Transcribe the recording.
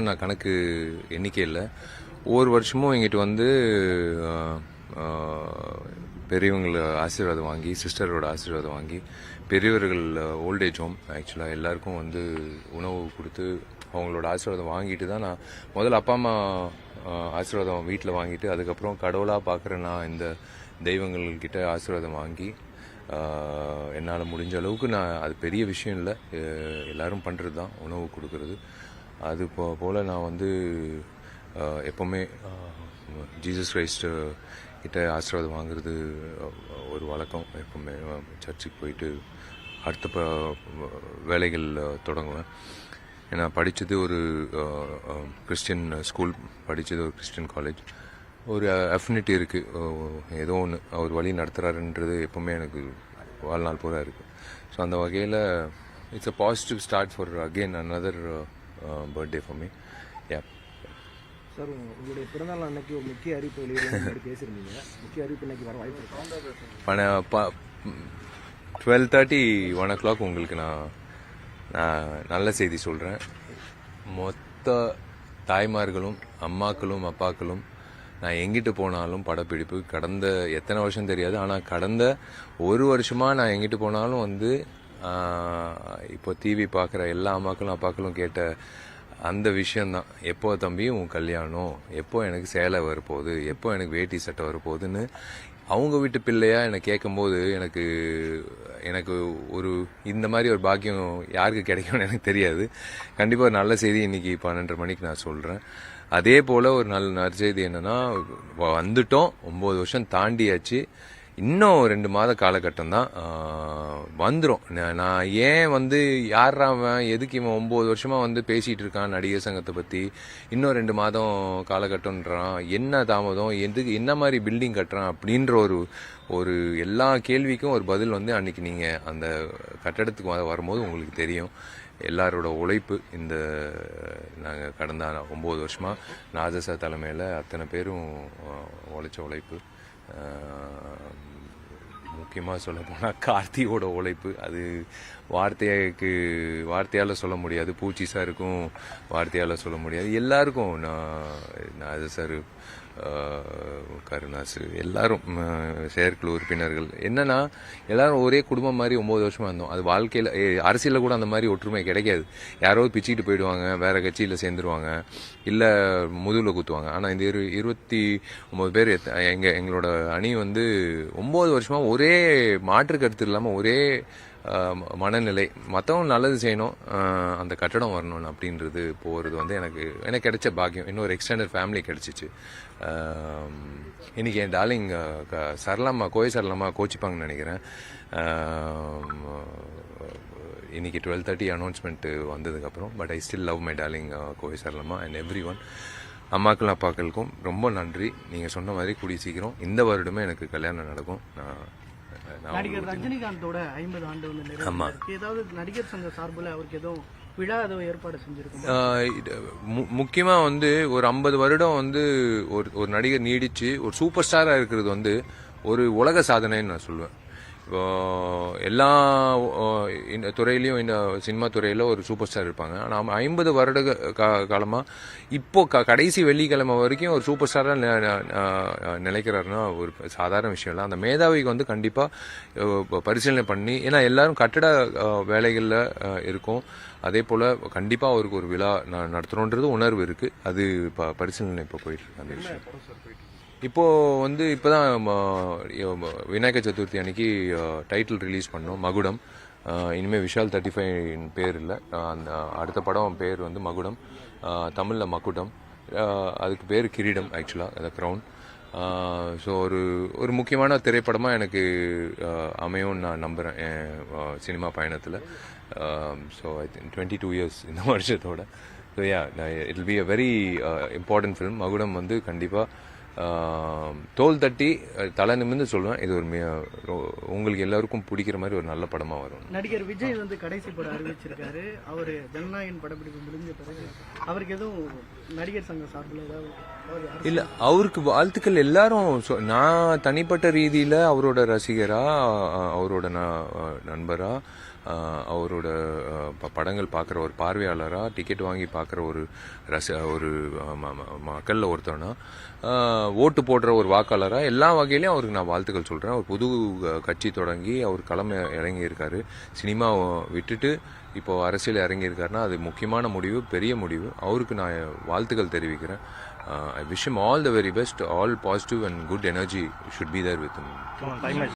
நான் கணக்கு எண்ணிக்கை இல்லை. ஒவ்வொரு வருஷமும் எங்கிட்ட வந்து பெரியவங்கள ஆசீர்வாதம் வாங்கி, சிஸ்டரோட ஆசீர்வாதம் வாங்கி, பெரியவர்கள் ஓல்டேஜ் ஹோம் ஆக்சுவலாக எல்லாருக்கும் வந்து உணவு கொடுத்து அவங்களோட ஆசீர்வாதம் வாங்கிட்டு தான் நான் முதல்ல அப்பா அம்மா ஆசீர்வாதம் வீட்டில் வாங்கிட்டு அதுக்கப்புறம் கடவுளாக பார்க்குற நான் இந்த தெய்வங்கள்கிட்ட ஆசீர்வாதம் வாங்கி என்னால் முடிஞ்ச அளவுக்கு நான் அது பெரிய விஷயம் இல்லை, எல்லாரும் பண்ணுறது தான் உணவு கொடுக்கறது. அது போல் நான் வந்து எப்போவுமே ஜீசஸ் கிரைஸ்ட் கிட்ட ஆசீர்வாதம் வாங்குறது ஒரு வழக்கம். எப்போவுமே சர்ச்சுக்கு போயிட்டு அடுத்த வேலைகள் தொடங்குவேன். ஏன்னா படித்தது ஒரு கிறிஸ்டியன் ஸ்கூல், படித்தது ஒரு கிறிஸ்டியன் காலேஜ். ஒரு அஃபினிட்டி இருக்குது, ஏதோ ஒன்று அவர் வழி நடத்துகிறாருன்றது எப்போவுமே எனக்கு வாழ்நாள் பூரா இருக்குது. ஸோ அந்த வகையில் it's a positive start for again another birthday for me. Yeah sir, உங்களுடைய பிறந்தநாள் அன்னைக்கு ஒரு முக்கிய அறிவிப்பு வெளியிட பேசியிருந்தீங்க. முக்கிய அறிவிப்பு இன்னைக்கு வர வாய்ப்பு இருக்கு. 12:30 1 o'clock உங்களுக்கு நான் நல்ல செய்தி சொல்கிறேன். மொத்த தாய்மார்களும் அம்மாக்களும் அப்பாக்களும் நான் எங்கிட்டு போனாலும் படப்பிடிப்பு கடந்த எத்தனை வருஷம் தெரியாது, ஆனால் கடந்த ஒரு வருஷமாக நான் எங்கிட்டு போனாலும் வந்து இப்போ டிவி பார்க்குற எல்லா அம்மாக்களும் அப்பாக்களும் கேட்ட அந்த விஷயந்தான், எப்போ தம்பி உன் கல்யாணம், எப்போ எனக்கு சேலை வரப்போகுது, எப்போ எனக்கு வேட்டி சட்டை வரப்போகுதுன்னு அவங்க வீட்டு பிள்ளையா என்னை கேட்கும்போது எனக்கு ஒரு இந்த மாதிரி ஒரு பாக்கியம் யாருக்கு கிடைக்கும்னு எனக்கு தெரியாது. கண்டிப்பாக ஒரு நல்ல செய்தி இன்னைக்கு 12:30 மணிக்கு நான் சொல்கிறேன். அதே போல் ஒரு நல்ல நற்செய்தி என்னன்னா, வந்துட்டோம், 9 வருஷம் தாண்டியாச்சு, இன்னும் 2 மாத காலகட்டம் தான் வந்துடும். நான் ஏன் வந்து யாராவன் எதுக்கு இவன் 9 வருஷமா வந்து பேசிட்டு இருக்கான் நடிகர் சங்கத்தை பற்றி, இன்னும் 2 மாதம் காலகட்டம்ன்றான், என்ன தாமதம், எதுக்கு என்ன மாதிரி பில்டிங் கட்டுறான் அப்படின்ற ஒரு எல்லா கேள்விக்கும் ஒரு பதில் வந்து அன்னைக்கு நீங்கள் அந்த கட்டடத்துக்கு வரும்போது உங்களுக்கு தெரியும். எல்லாரோட உழைப்பு, இந்த நாங்கள் கடந்த 9 வருஷமாக நாஜசா தலைமையில் அத்தனை பேரும் உழைச்ச உழைப்பு. முக்கியமாக சொல்ல போனால் கார்த்தியோட உழைப்பு, அது வார்த்தையால் சொல்ல முடியாது. பூச்சி சாருக்கும் வார்த்தையால் சொல்ல முடியாது. எல்லாருக்கும் நான் சார், கருணாசு, எல்லாரும் செயற்குழு உறுப்பினர்கள், என்னன்னா எல்லாரும் ஒரே குடும்பம் மாதிரி 9 வருஷமா இருந்தோம். அது வாழ்க்கையில் அரசியலில் கூட அந்த மாதிரி ஒற்றுமை கிடைக்காது. யாரோ பிச்சுக்கிட்டு போயிடுவாங்க, வேற கட்சியில் சேர்ந்துருவாங்க, இல்லை முதுகில் குத்துவாங்க. ஆனால் இந்த 29 பேர் எங்களோட அணி வந்து 9 வருஷமா ஒரே மாற்று கருத்து இல்லாமல் ஒரே மனநிலை, மற்றவங்க நல்லது செய்யணும், அந்த கட்டடம் வரணும் அப்படின்றது போகிறது வந்து எனக்கு கிடைச்ச பாக்கியம். இன்னொரு எக்ஸ்டெண்டட் ஃபேமிலி கிடைச்சிச்சு. இன்னைக்கு என் டார்லிங் சரளம்மா, கோவை சரளம்மா கோச்சிப்பாங்கன்னு நினைக்கிறேன். இன்னைக்கு 12:30 அனௌன்ஸ்மெண்ட் வந்ததுக்கப்புறம், but I still love my darling Kovai சரளம்மா அண்ட் எவ்ரி ஒன். அம்மாக்கள் அப்பாக்களுக்கும் ரொம்ப நன்றி. நீங்கள் சொன்ன மாதிரி கூடிய சீக்கிரம் இந்த வருடமே எனக்கு கல்யாணம் நடக்கும். நடிகர் ரஜினிகாந்தோட 50 ஆண்டு வந்து ஏதாவது நடிகர் சங்க சார்பில் அவருக்கு எதுவும் விழா ஏதோ ஏற்பாடு செஞ்சிருக்கோம். முக்கியமா வந்து ஒரு 50 வருடம் வந்து ஒரு நடிகர் நீடிச்சு ஒரு சூப்பர் ஸ்டாரா இருக்கிறது வந்து ஒரு உலக சாதனைன்னு நான் சொல்லுவேன். இப்போ எல்லா துறையிலையும், இந்த சினிமா துறையில் ஒரு சூப்பர் ஸ்டார் இருப்பாங்க. ஆனால் 50 வருட காலமாக இப்போ கடைசி வெள்ளிக்கிழமை வரைக்கும் ஒரு சூப்பர் ஸ்டாராக நினைக்கிறாருன்னா ஒரு சாதாரண விஷயம் இல்லை. அந்த மேதாவிக்கு வந்து கண்டிப்பாக பரிசீலனை பண்ணி, ஏன்னா எல்லாரும் கட்டட வேலைகளில் இருக்கும், அதே போல் கண்டிப்பாக அவருக்கு ஒரு விழா நடத்தணுன்றது உணர்வு இருக்குது. அது பரிசீலனை இப்போ போயிட்டு இருக்கு அந்த விஷயம். இப்போது வந்து இப்போதான் விநாயகர் சதுர்த்தி அன்னைக்கு டைட்டில் ரிலீஸ் பண்ணோம், மகுடம். இனிமேல் விஷால் 35 பேர் இல்லை, அந்த அடுத்த படம் பேர் வந்து மகுடம், தமிழில் மகுடம், அதுக்கு பேர் கிரீடம், ஆக்சுவலாக அந்த க்ரௌன். ஸோ ஒரு முக்கியமான திரைப்படமாக எனக்கு அமையும்னு நான் நம்புகிறேன் என் சினிமா பயணத்தில். ஸோ ஐ திங்க் 22 இயர்ஸ் இந்த வருஷத்தோட. So yeah, it will be a very important film. மகுடம் வந்து கண்டிப்பாக தோல் தட்டி தலை நிமிர்ந்து சொல்லுவேன், இது ஒரு உங்களுக்கு எல்லாருக்கும் பிடிக்கிற மாதிரி ஒரு நல்ல படமா வரும். நடிகர் விஜய் வந்து கடைசி படம் அறிவிச்சிருக்காரு. அவர் ஜனநாயகன் படப்பிடிப்பு முடிஞ்ச பிறகு அவருக்கு எதுவும் நடிகர் சங்க சார்பில் ஏதாவது அவர் இல்ல அவருக்கு வாழ்த்துக்கள் எல்லாரும் நான் தனிப்பட்ட ரீதியில அவரோட ரசிகரா, அவரோட நண்பரா, அவரோட படங்கள் பார்க்குற ஒரு பார்வையாளரா, டிக்கெட் வாங்கி பார்க்குற ஒரு ஒரு மக்கள்ல ஒருத்தவனா, ஓட்டு போடுற ஒரு வாக்காளரா, எல்லா வகையிலையும் அவருக்கு நான் வாழ்த்துக்கள் சொல்றேன். அவர் புது கட்சி தொடங்கி அவர் களம் இறங்கி இருக்காரு. சினிமா விட்டுட்டு இப்போ அரசியல் இறங்கியிருக்காருன்னா அது முக்கியமான முடிவு, பெரிய முடிவு. அவருக்கு நான் வாழ்த்துக்கள் தெரிவிக்கிறேன். I wish him all the very best. All positive and good energy should be there with him.